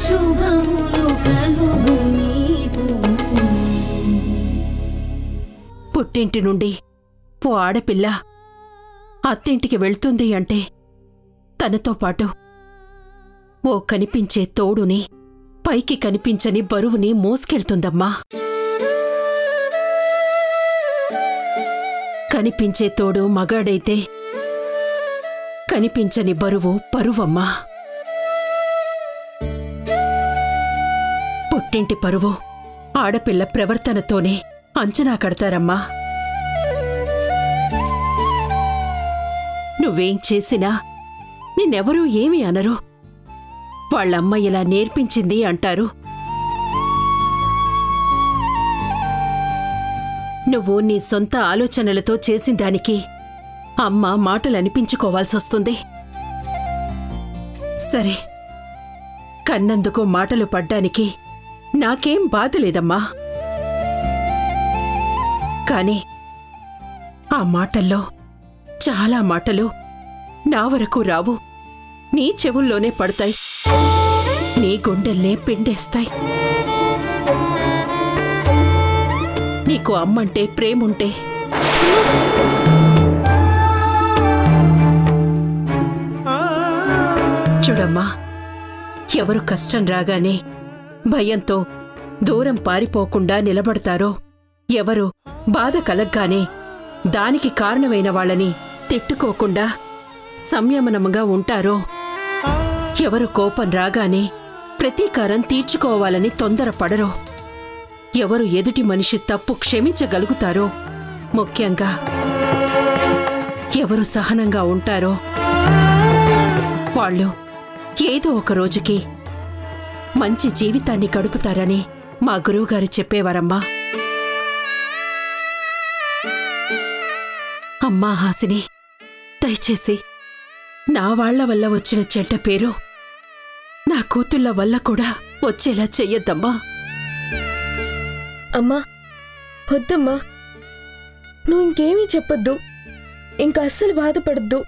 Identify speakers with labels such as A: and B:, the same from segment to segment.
A: శుభములు కలుగు నీకు.
B: పుట్టింటి నుండి ఓ ఆడపిల్ల అత్తింటికి వెళ్తుంది అంటే తనతో పాటు ఓ కనిపించే తోడుని, పైకి కనిపించని బరువుని మోసుకెళ్తుందమ్మా. కనిపించే తోడు మగాడైతే కనిపించని బరువు పరువమ్మా. పుట్టింటి పరువు ఆడపిల్ల ప్రవర్తనతోనే అంచనా కడతారమ్మా. నువ్వేం చేసినా నిన్నెవరూ ఏమీ అనరు. వాళ్ళమ్మ ఇలా నేర్పించింది అంటారు. నువ్వు నీ సొంత ఆలోచనలతో చేసిందానికి అమ్మ మాటలనిపించుకోవాల్సొస్తుంది. సరే, కన్నందుకు మాటలు పడ్డానికి నాకేం బాధలేదమ్మా. కాని ఆ మాటల్లో చాలా మాటలు నా వరకు రావు. నీ చెవుల్లోనే పడతాయి, నీ గుండెల్నే పిండేస్తాయి. నీకు అమ్మంటే ప్రేముంటే చూడమ్మా, ఎవరు కష్టం రాగానే భయంతో దూరం పారిపోకుండా నిలబడతారో, ఎవరు బాధ కలగ్గానే దానికి కారణమైన వాళ్ళని తిట్టుకోకుండా సంయమనంగా ఉంటారో, ఎవరు కోపం రాగానే ప్రతీకారం తీర్చుకోవాలని తొందరపడరో, ఎవరు ఎదుటి మనిషి తప్పు క్షమించగలుగుతారో, ముఖ్యంగా ఎవరు సహనంగా ఉంటారో వాళ్ళు ఏదో ఒక రోజుకి మంచి జీవితాన్ని గడుపుతారని మా గురువుగారు చెప్పేవారమ్మా. అమ్మా హాసిని, దయచేసి నా వాళ్ల వల్ల వచ్చిన చెడ్డ పేరు నా కూతుళ్ళ వల్ల కూడా వచ్చేలా చెయ్యొద్దమ్మా.
C: అమ్మా, వద్దమ్మా, నువ్వు ఇంకేమీ చెప్పొద్దు. ఇంకా అస్సలు బాధపడద్దు.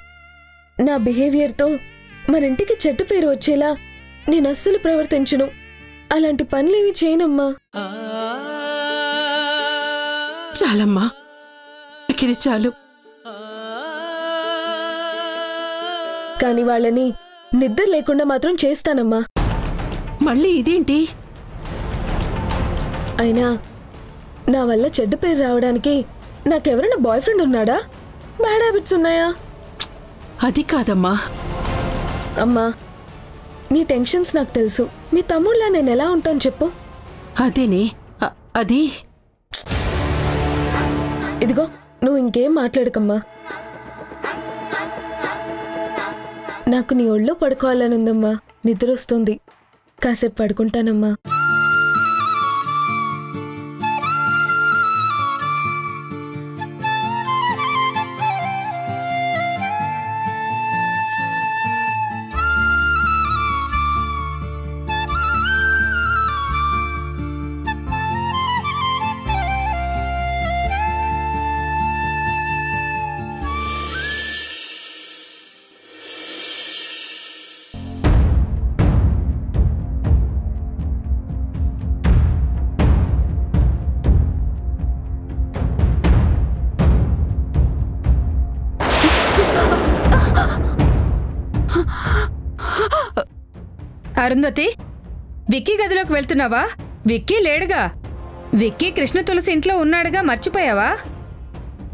C: నా బిహేవియర్తో మన ఇంటికి చెడ్డ పేరు వచ్చేలా నేను అస్సలు ప్రవర్తించును. అలాంటి పనులేవి చేయనమ్మా.
B: చాలమ్మా, ఇది చాలు.
C: కాని వాళ్ళని నిద్ర లేకుండా మాత్రం చేస్తానమ్మా.
B: మళ్ళీ ఇదేంటి?
C: అయినా నా వల్ల చెడ్డ పేరు రావడానికి నాకెవరైనా బాయ్ ఫ్రెండ్ ఉన్నాడా? బ్యాడ్ హ్యాబిట్స్ ఉన్నాయా?
B: అది కాదమ్మా.
C: అమ్మా, నీ టెన్షన్స్ నాకు తెలుసు. మీ తమ్ముళ్ళ నేను ఎలా ఉంటాను చెప్పు.
B: అదేనే, అది
C: ఇదిగో, నువ్వు ఇంకేం మాట్లాడకమ్మా. నాకు నీ ఒళ్ళో పడుకోవాలనుందమ్మా. నిద్ర వస్తుంది. కాసేపు పడుకుంటానమ్మా.
D: అరుంధతి, విక్కీ గదిలోకి వెళ్తున్నావా? విక్కీ లేడుగా. విక్కీ కృష్ణ తులసి ఇంట్లో ఉన్నాడుగా, మర్చిపోయావా?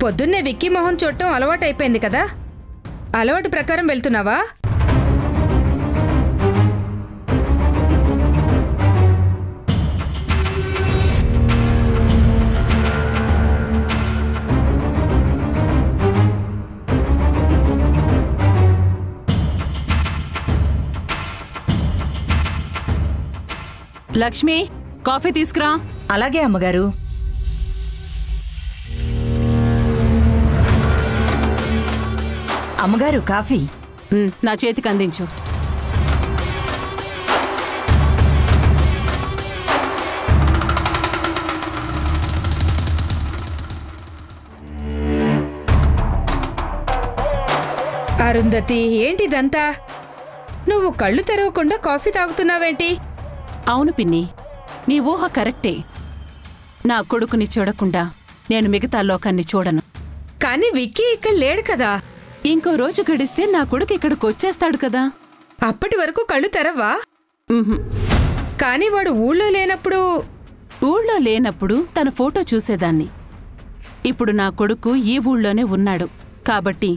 D: పొద్దున్నే విక్కీ మొహం చూడటం అలవాటైపోయింది కదా, అలవాటు ప్రకారం వెళ్తున్నావా?
E: లక్ష్మి, కాఫీ తీసుకురా.
F: అలాగే అమ్మగారు. అమ్మగారు, కాఫీ
E: నా చేతికి అందించు.
D: అరుంధతి, ఏంటిదంతా? నువ్వు కళ్ళు తెరవకుండా కాఫీ తాగుతున్నావేంటి?
E: అవును పిన్ని, నీ ఊహ కరెక్టే. నా కొడుకుని చూడకుండా నేను మిగతా లోకాన్ని చూడను.
D: కానీ విక్కీ ఇక్కడ లేడు కదా.
E: ఇంకో రోజు గడిస్తే నా కొడుకు ఇక్కడికి వచ్చేస్తాడు కదా.
D: అప్పటి వరకు కళ్ళు తెరవ్వా?
E: ఉహుం.
D: కానీ వాడు ఊళ్ళో లేనప్పుడు
E: ఊళ్ళో లేనప్పుడు తన ఫోటో చూసేదాన్ని. ఇప్పుడు నా కొడుకు ఈ ఊళ్ళోనే ఉన్నాడు కాబట్టి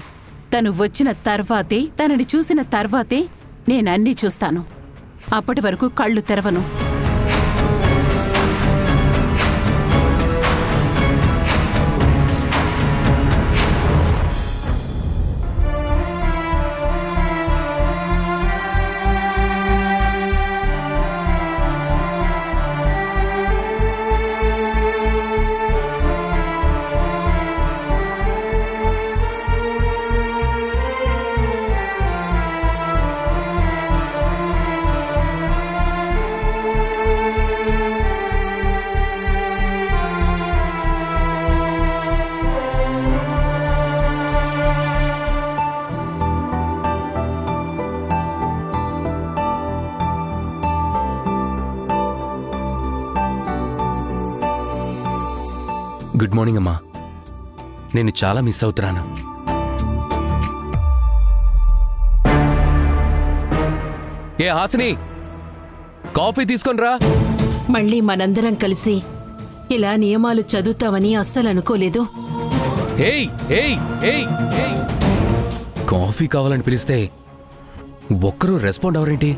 E: తను వచ్చిన తర్వాతే, తనని చూసిన తర్వాతే నేనన్నీ చూస్తాను. అప్పటి వరకు కళ్ళు తెరవను.
F: గుడ్ మార్నింగ్ అమ్మా. నేను చాలా మిస్ అవుతున్నాను. ఏ హాసిని, కాఫీ తీసుకొనిరా.
B: మళ్ళీ మనందరం కలిసి ఇలా నియమాలు చదువుతావని అస్సలు అనుకోలేదు.
F: ఏయ్ ఏయ్ ఏయ్ ఏయ్, కాఫీ కావాలని పిలిస్తే ఒక్కరూ రెస్పాండ్ అవరేంటి?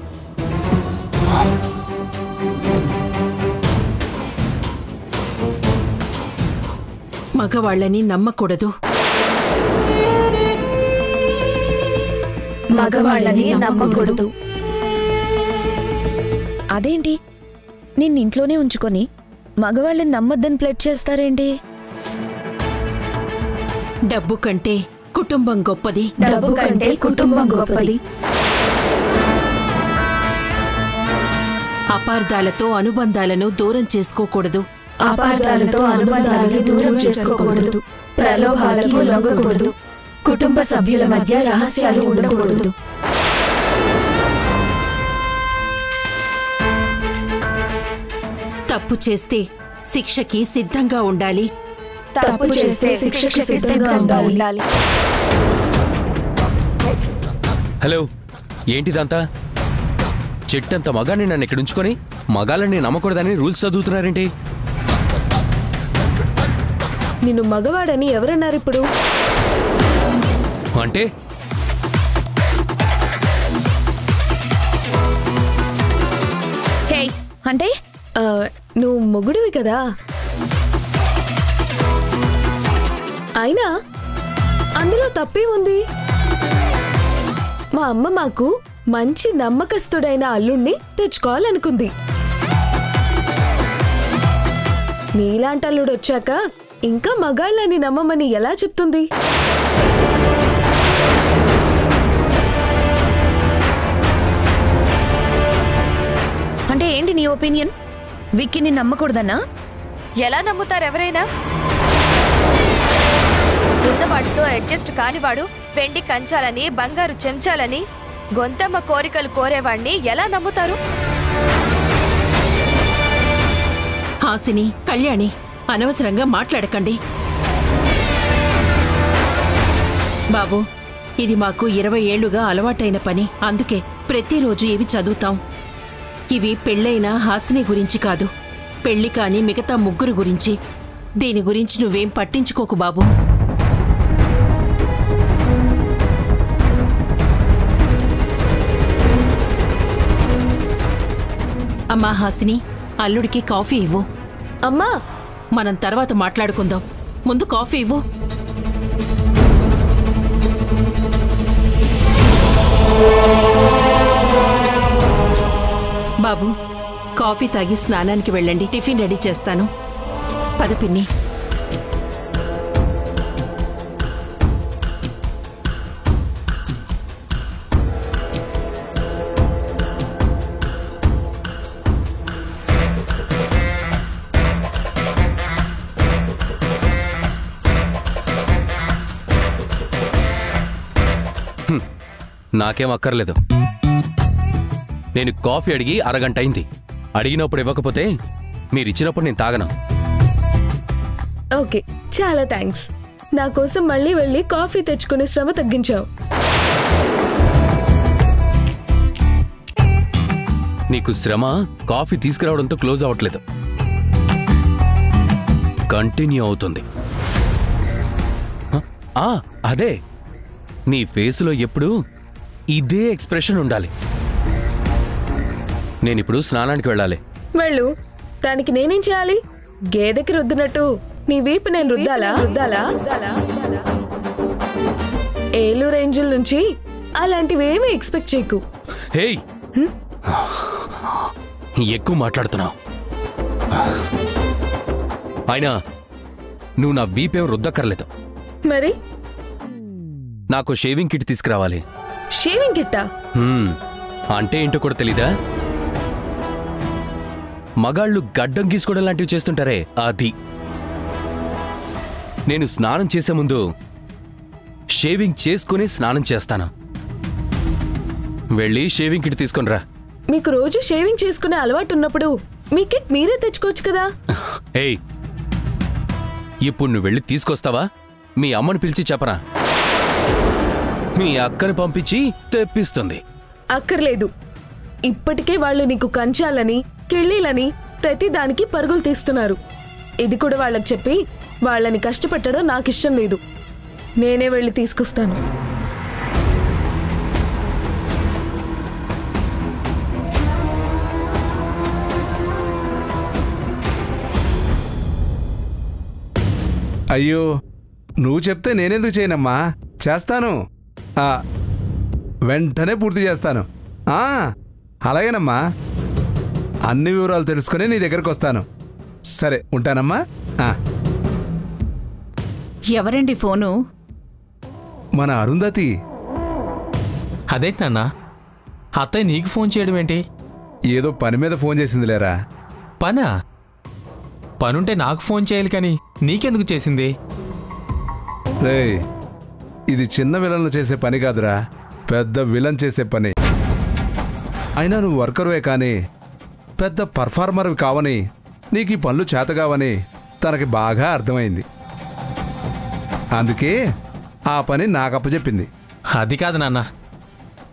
B: మగవాళ్ళని నమ్మకూడదు.
C: మగవాళ్ళని నమ్మకూడదు.
G: అదేంటి, నిన్నింట్లోనే ఉంచుకొని మగవాళ్ళని నమ్మొద్దని ప్లెడ్ చేస్తారేంటి?
B: డబ్బు కంటే కుటుంబం గొప్పది.
C: డబ్బు కంటే కుటుంబం గొప్పది.
B: అపార్థాలతో అనుబంధాలను దూరం చేసుకోకూడదు.
C: అపార్థాలతో అనుబంధాలని దూరం చేసుకోకూడదు. ప్రలోభాలకు లొంగకూడదు. కుటుంబ సభ్యుల మధ్య రహస్యాలు ఉండకూడదు.
B: తప్పు చేస్తే శిక్షకి సిద్ధంగా ఉండాలి.
C: తప్పు చేస్తే శిక్షకి సిద్ధంగా ఉండాలి.
F: హలో, ఏంటిదంతా? చెట్టంత మగాన్ని నన్ను ఇక్కడ ఉంచుకొని మగాళ్ళని నమ్మకూడదని రూల్స్ చదువుతున్నారేంటి?
C: నిన్ను మగవాడని ఎవరన్నారిప్పుడు?
F: అంటే
G: హే, అంటే
C: నువ్వు మొగుడివి కదా. అయినా అందులో తప్పే ఉంది. మా అమ్మ మాకు మంచి నమ్మకస్తుడైన అల్లుణ్ణి తెచ్చుకోవాలనుకుంది. నీలాంటి అల్లుడు వచ్చాక ఇంకా మగాళ్ళని నమ్మమని ఎలా చెప్తుంది?
G: అంటే ఏంటి నీ ఒపీనియన్? విక్కీని నమ్మకూడదన్నా?
H: ఎలా నమ్ముతారు ఎవరైనా? ఉన్నవాడితో అడ్జస్ట్ కానివాడు వెండి కంచాలని, బంగారు చెంచాలని, గొంతమ్మ కోరికలు కోరేవాణ్ణి ఎలా నమ్ముతారు?
B: హాసిని, కళ్యాణి, అనవసరంగా మాట్లాడకండి. బాబు, ఇది మాకు 20 ఏళ్లుగా అలవాటైన పని. అందుకే ప్రతిరోజు ఇవి చదువుతాం. ఇవి పెళ్ళైన హాసిని గురించి కాదు, పెళ్లి కాని మిగతా ముగ్గురు గురించి. దీని గురించి నువ్వేం పట్టించుకోకు బాబు. అమ్మా హాసిని, అల్లుడికి కాఫీ ఇవ్వు.
C: అమ్మా,
B: మనం తర్వాత మాట్లాడుకుందాం. ముందు కాఫీ ఇవ్వు. బాబు, కాఫీ తాగి స్నానానికి వెళ్ళండి. టిఫిన్ రెడీ చేస్తాను. పద పిన్ని.
F: నాకేం అక్కర్లేదు. నేను కాఫీ అడిగి అరగంట అయింది. అడిగినప్పుడు ఇవ్వకపోతే మీరిచ్చినప్పుడు నేను తాగను.
C: ఓకే, చాలా థ్యాంక్స్. నా కోసం మళ్ళీ వెళ్ళి కాఫీ తెచ్చుకునే శ్రమ తగ్గించావు.
F: నీకు శ్రమ కాఫీ తీసుకురావడంతో క్లోజ్ అవ్వట్లేదు, కంటిన్యూ అవుతుంది. అదే నీ ఫేసులో ఎప్పుడు ఇదే ఎక్స్ప్రెషన్ ఉండాలి. నేనిప్పుడు స్నానానికి వెళ్ళాలి.
C: వెళ్ళు. దానికి నేనేం చేయాలి? గేదెకి రుద్దినట్టు నీ వీపు నేను రుద్దాలా? ఏలూరు ఏంజల్ నుంచి అలాంటివేమీ ఎక్స్పెక్ట్ చేయకు.
F: హేయ్, ఎక్కువ మాట్లాడుతున్నావు. అయినా నువ్వు నా వీపేం రుద్దక్కర్లేదు.
C: మరి
F: నాకు షేవింగ్ కిట్ తీసుకురావాలి.
C: షేవింగ్ కిట్టా?
F: అంటే ఏంటో కూడా తెలీదా? మగాళ్ళు గడ్డం గీసుకోవడం లాంటివి చేస్తుంటారే, అది. నేను స్నానం చేసే ముందు షేవింగ్ చేసుకుని స్నానం చేస్తాను. వెళ్ళి షేవింగ్ కిట్ తీసుకొనిరా.
C: మీకు రోజు షేవింగ్ చేసుకునే అలవాటు ఉన్నప్పుడు మీ కిట్ మీరే తెచ్చుకోవచ్చు కదా.
F: ఏయ్, ఇప్పుడు నువ్వు వెళ్ళి తీసుకొస్తావా? మీ అమ్మని పిలిచి చెప్పరా? మీ అక్కని పంపించి తెప్పిస్తుంది.
C: అక్కర్లేదు. ఇప్పటికే వాళ్ళు నీకు కంచాలని కిళ్ళీలని ప్రతిదానికి పరుగులు తీస్తున్నారు. ఇది కూడా వాళ్ళకి చెప్పి వాళ్ళని కష్టపెట్టడం నాకిష్టం లేదు. నేనే వెళ్ళి తీసుకొస్తాను.
I: అయ్యో, నువ్వు చెప్తే నేనెందుకు చేయనమ్మా? చేస్తాను. వెంటనే పూర్తి చేస్తాను. అలాగేనమ్మా. అన్ని వివరాలు తెలుసుకుని నీ దగ్గరకు వస్తాను. సరే, ఉంటానమ్మా.
E: ఎవరండి ఫోను?
I: మన అరుంధతి.
J: అదేంటి నాన్న, అత్తయ్య నీకు ఫోన్ చేయడం ఏంటి?
I: ఏదో పని మీద ఫోన్ చేసిందిలేరా.
J: పనా? పనుంటే నాకు ఫోన్ చేయాలి కానీ నీకెందుకు చేసింది?
I: రేయ్, ఇది చిన్న విలన్లు చేసే పని కాదురా, పెద్ద విలన్ చేసే పని. అయినా నువ్వు వర్కర్వే కానీ పెద్ద పర్ఫార్మర్వి కావని, నీకు ఈ పనులు చేతగావని తనకి బాగా అర్థమైంది. అందుకే ఆ పని నాకు అప్పచెప్పింది.
J: అది కాదు నాన్న,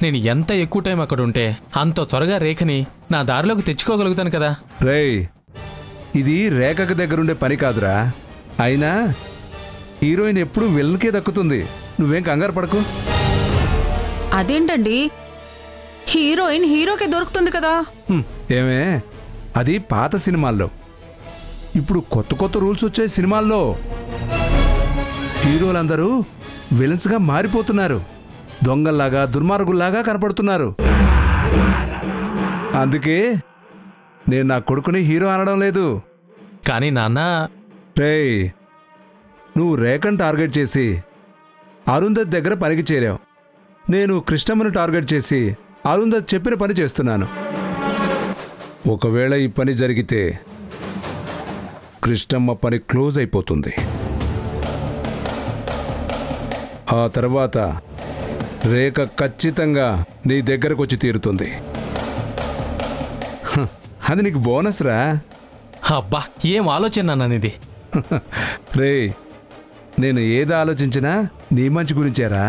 J: నేను ఎంత ఎక్కువ టైం అక్కడ ఉంటే అంత త్వరగా రేఖని నా దారిలోకి తెచ్చుకోగలుగుతాను కదా.
I: రేయ్, ఇది రేఖకి దగ్గరుండే పని కాదురా. అయినా హీరోయిన్ ఎప్పుడు విలన్కే దక్కుతుంది. నువ్వేం కంగారు పడకు.
E: అదేంటండి, హీరోయిన్ హీరోకే దొరుకుతుంది కదా.
I: ఏమే, అది పాత సినిమాల్లో. ఇప్పుడు కొత్త కొత్త రూల్స్ వచ్చే సినిమాల్లో హీరోలందరూ విలన్స్గా మారిపోతున్నారు. దొంగల్లాగా దుర్మార్గుల్లాగా కనపడుతున్నారు. అందుకే నేను నా కొడుకుని హీరో అనడం లేదు.
J: కానీ నాన్న,
I: రేయ్, నువ్వు రేఖను టార్గెట్ చేసి అరుంధతి దగ్గర పనికి చేరావు. నేను కృష్ణమ్మను టార్గెట్ చేసి అరుంధతి చెప్పిన పని చేస్తున్నాను. ఒకవేళ ఈ పని జరిగితే కృష్ణమ్మ పని క్లోజ్ అయిపోతుంది. ఆ తర్వాత రేఖ ఖచ్చితంగా నీ దగ్గరకు వచ్చి తీరుతుంది. అది నీకు బోనస్ రా.
J: అబ్బా, ఏం ఆలోచన నాన్నది.
I: రే, నేను ఏది ఆలోచించినా నీ మంచి గురించేరా.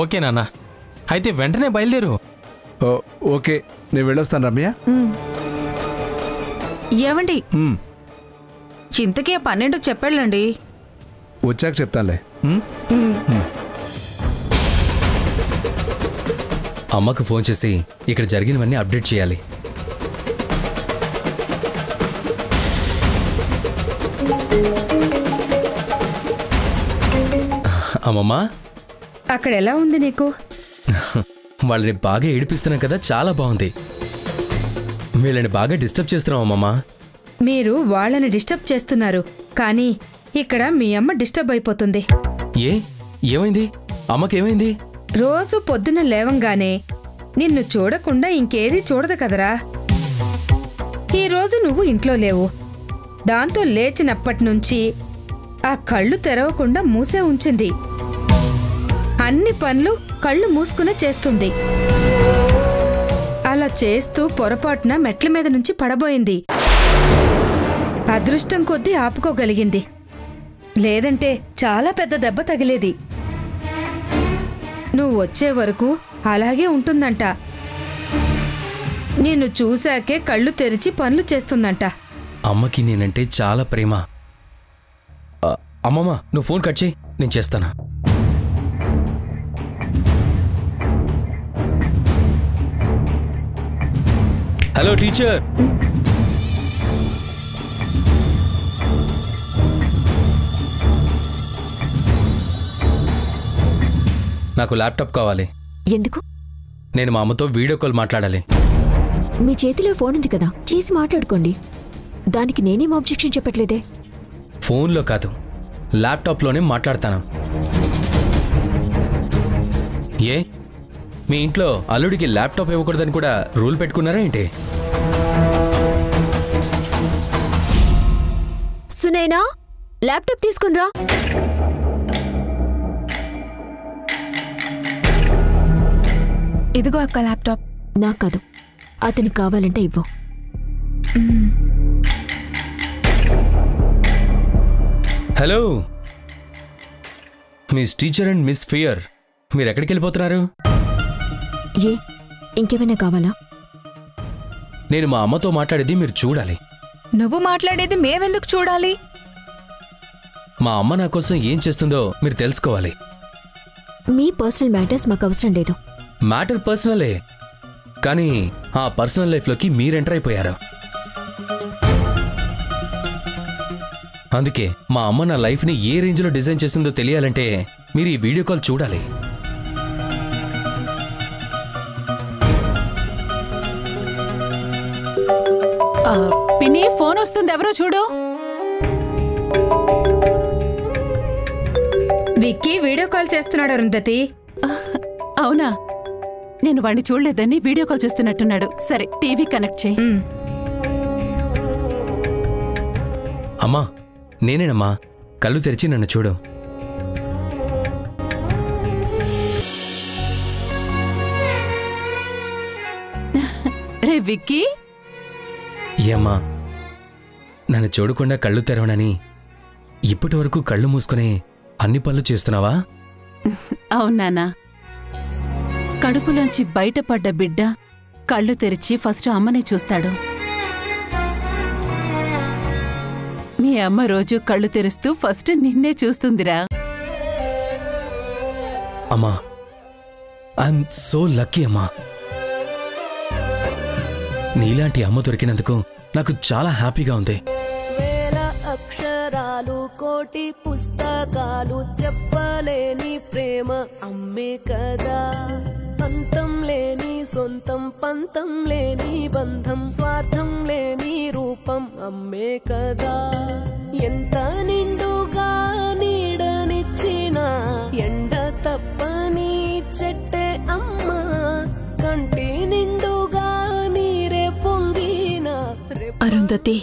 J: ఓకే నాన్న, అయితే వెంటనే బయలుదేరు.
I: ఓకే, నేను వెళ్ళొస్తాను రమ్య.
E: ఏమండి, చింతకే 12 చెప్పాళ్ళండి.
I: వచ్చాక చెప్తానులే.
F: అమ్మకు ఫోన్ చేసి ఇక్కడ జరిగినవన్నీ అప్డేట్ చేయాలి. అమ్మమ్మా,
D: అక్కడ ఎలా ఉంది నీకు?
F: వాళ్ళని బాగా ఏడిపిస్తున్నాం కదా, చాలా బాగుంది. వీళ్ళని బాగా డిస్టర్బ్ చేస్తున్నాం అమ్మమ్మా.
D: మీరు వాళ్ళని డిస్టర్బ్ చేస్తున్నారు, కానీ ఇక్కడ మీ అమ్మ డిస్టర్బ్ అయిపోతుంది.
F: ఏమైంది? అమ్మకేమైంది?
D: రోజు పొద్దున లేవంగానే నిన్ను చూడకుండా ఇంకేది చూడదు కదరా. ఈరోజు నువ్వు ఇంట్లో లేవు. దాంతో లేచినప్పటినుంచి ఆ కళ్ళు తెరవకుండా మూసే ఉంచింది. అన్ని పనులు కళ్ళు మూసుకునే చేస్తుంది. అలా చేస్తూ పొరపాటున మెట్ల మీద నుంచి పడబోయింది. అదృష్టం కొద్దీ ఆపుకోగలిగింది, లేదంటే చాలా పెద్ద దెబ్బ తగిలేది. నువ్వు వచ్చే వరకు అలాగే ఉంటుందంట. నిన్ను చూశాకే కళ్ళు తెరిచి పనులు చేస్తుందంట.
F: అమ్మకి నేనంటే చాలా ప్రేమ. అమ్మమ్మ, నువ్వు ఫోన్ కట్ చేయి, నేను చేస్తాను. Hello teacher. నాకు ల్యాప్టాప్ కావాలి.
K: ఎందుకు?
F: నేను మా అమ్మతో వీడియో కాల్ మాట్లాడాలి.
K: మీ చేతిలో ఫోన్ ఉంది కదా, చేసి మాట్లాడుకోండి. దానికి నేనేం ఆబ్జెక్షన్ చెప్పట్లేదే.
F: ఫోన్లో కాదు, ల్యాప్టాప్లోనే మాట్లాడతాను. ఏ, మీ ఇంట్లో అల్లుడికి ల్యాప్టాప్ ఇవ్వకూడదని కూడా రూల్ పెట్టుకున్నారా ఏంటి?
K: సునైనా, ల్యాప్టాప్ తీసుకునిరా.
C: ఇదిగో అక్క ల్యాప్టాప్.
K: నాకు కాదు, అతనికి కావాలంటే ఇవ్వు.
F: Hello miss teacher and miss fear, మీరు ఎక్కడికి వెళ్ళిపోతున్నారు?
K: ఏ, ఇంకేమైనా కావాలా?
F: నేను మా అమ్మతో మాట్లాడేది మీరు చూడాలి.
C: నువ్వు మాట్లాడేది మేమెందుకు చూడాలి?
F: మా అమ్మ నా కోసం ఏం చేస్తుందో మీరు తెలుసుకోవాలి.
K: మీ పర్సనల్ మ్యాటర్స్ మాకు అవసరం లేదు.
F: మ్యాటర్ పర్సనలే, కానీ ఆ పర్సనల్ లైఫ్లోకి మీరు ఎంటర్ అయిపోయారు. అందుకే మా అమ్మ నా లైఫ్ని ఏ రేంజ్లో డిజైన్ చేసిందో తెలియాలంటే మీరు ఈ వీడియో కాల్ చూడాలి.
E: పిన్ని, ఫోన్ వస్తుంది, ఎవరో చూడు.
D: విక్కీ వీడియో కాల్ చేస్తున్నాడు అరుంధతి.
E: అవునా? నేను వాడిని చూడలేదని వీడియో కాల్ చేస్తున్నట్టున్నాడు. సరే, టీవీ కనెక్ట్ చేయి.
F: అమ్మా, నేనేనమ్మా. కళ్ళు తెరిచి నన్ను చూడు.
E: రే విక్కీ.
F: ఏమ్మా, నన్ను చూడకుండా కళ్ళు తెరవనని ఇప్పటి వరకు కళ్ళు మూసుకునే అన్ని పనులు చేస్తున్నావా?
E: అవునానా? కడుపులోంచి బయటపడ్డ బిడ్డ కళ్ళు తెరిచి ఫస్ట్ అమ్మనే చూస్తాడు. మీ అమ్మ రోజు కళ్ళు తెరుస్తూ ఫస్ట్ నిన్నే చూస్తుందిరా.
F: అమ్మా, ఐఎమ్ సో లక్కీ అమ్మా. నీలాంటి అమ్మ దొరికినందుకు నాకు చాలా హ్యాపీగా ఉంది.
A: వేల అక్షరాలు, కోటి పుస్తకాలు, చెప్పలేని ప్రేమ అమ్మే కదా. అంతం లేని సొంతం, పంతం లేని బంధం, స్వార్థం లేని రూపం అమ్మే కదా. ఎంత నిండుగా నీడనిచ్చిన ఎండ తప్పని చెట్టే అమ్మ, కంటి నిండుగా నీరే పొంగిన.
B: అరుంధతి,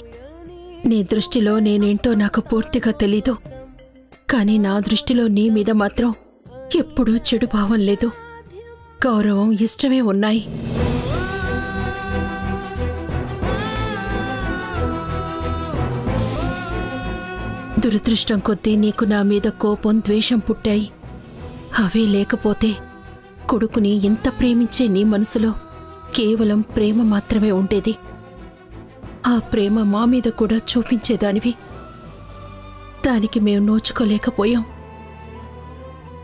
B: నీ దృష్టిలో నేనేంటో నాకు పూర్తిగా తెలీదు, కానీ నా దృష్టిలో నీ మీద మాత్రం ఎప్పుడూ చెడు భావం లేదు. గౌరవం, ఇష్టమే ఉన్నాయి. దురదృష్టం కొద్దీ నీకు నా మీద కోపం, ద్వేషం పుట్టాయి. అవే లేకపోతే కొడుకుని ఇంత ప్రేమించే నీ మనసులో కేవలం ప్రేమ మాత్రమే ఉండేది. ఆ ప్రేమ మా మీద కూడా చూపించేదానివి. దానికి మేం నోచుకోలేకపోయాం.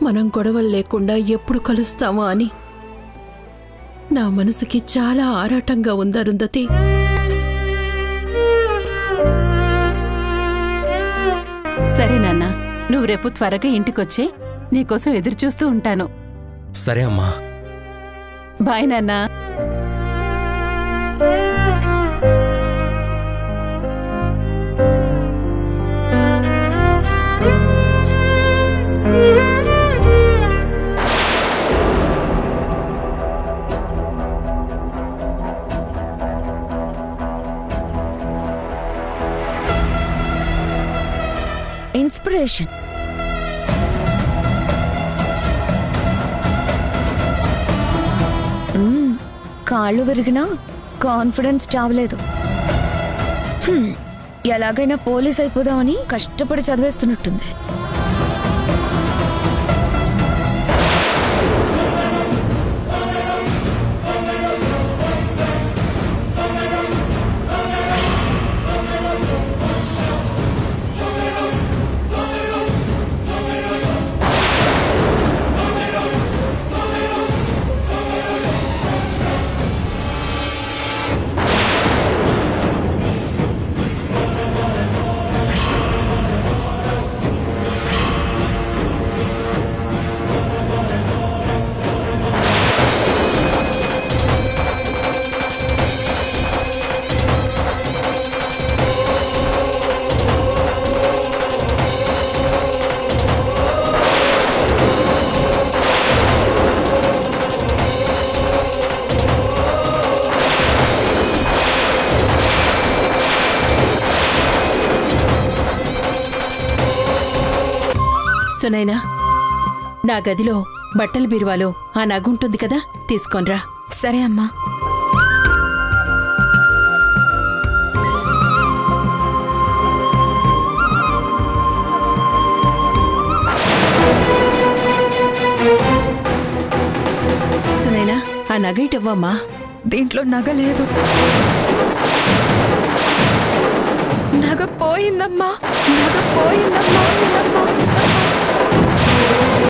B: మనం గొడవలు లేకుండా ఎప్పుడు కలుస్తామో అని నా మనసుకి చాలా ఆరాటంగా ఉంది అరుంధతి.
E: సరే నాన్న, నువ్వు రేపు త్వరగా ఇంటికొచ్చే, నీకోసం ఎదురుచూస్తూ ఉంటాను.
F: సరే అమ్మా.
E: బాయ్ నాన్నా.
G: ఇన్స్పిరేషన్. కాళ్ళు విరిగినా కాన్ఫిడెన్స్ చావలేదు. ఎలాగైనా పోలీస్ అయిపోదామని కష్టపడి చదివేస్తున్నట్టుంది.
B: సునైనా, నా గదిలో బట్టల బీరువాలో ఆ నగుంటుంది కదా, తీసుకోనరా.
K: సరే అమ్మా.
B: సునైనా, ఆ నగ ఇటవ్వమ్మా.
C: దీంట్లో నగ లేదు. నగ పోయిందమ్మా. నగ పోయిందమ్మా.